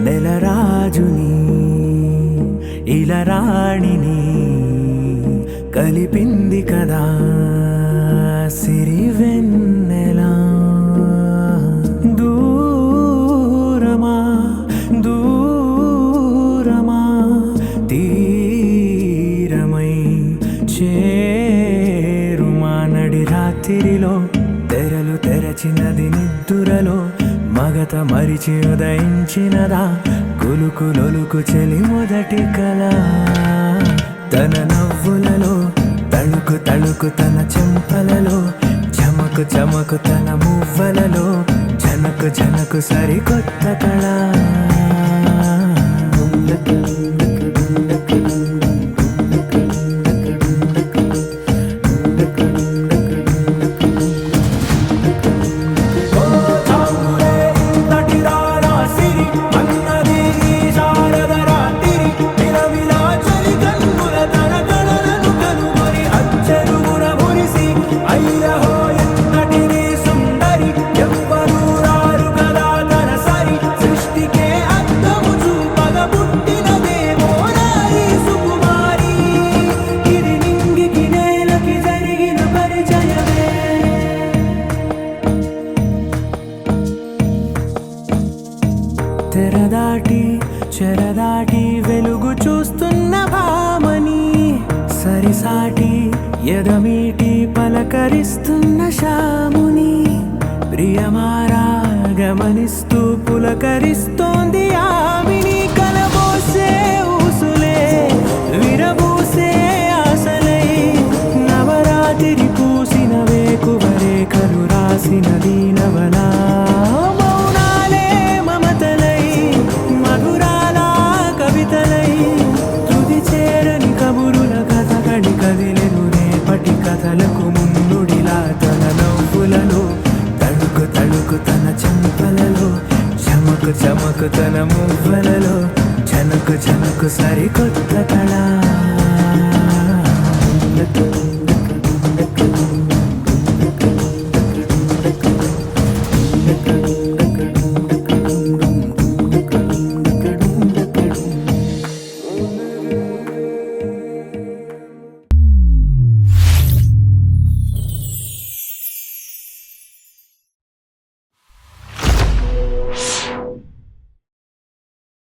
నెలరాజుని ఇలరాణిని కలిపింది కదా సిరివెన్నెలా. దూరమా దూరమా తీరమై చేరుమా నడి రాత్రిలో తెరలు తెరచినది నిద్దురలో మగత మరిచి ఉదయించినదా కులుకు లొలుకు చెలి మొదటి కళ. తన నవ్వులలో తళుకు తళుకు తన చెంపలలో చమకు చమకు తన మువ్వలలో జనకు జనకు సరికొత్త కళ. తెరదాటి చెరదాటి వెలుగు చూస్తున్న భామని సరిసాటి ఎదమీటి పలకరిస్తున్న శాముని ప్రియమారా గమనిస్తూ పులకరిస్తోంది ఆమిని. కలబోసే ఊసులే విరబూసే ఆశలై నవరాత్రి పూసిన వేకువరేఖలు రాసిన దీనవలా. కదిలెను రేపటి కథలకు ముందుడిలా తన నవ్వులలో తళుకు తళుకు తన చెంపలలో చమకు చమకు తన మువ్వలలో జనకు జనకు సరికొత్త కళ.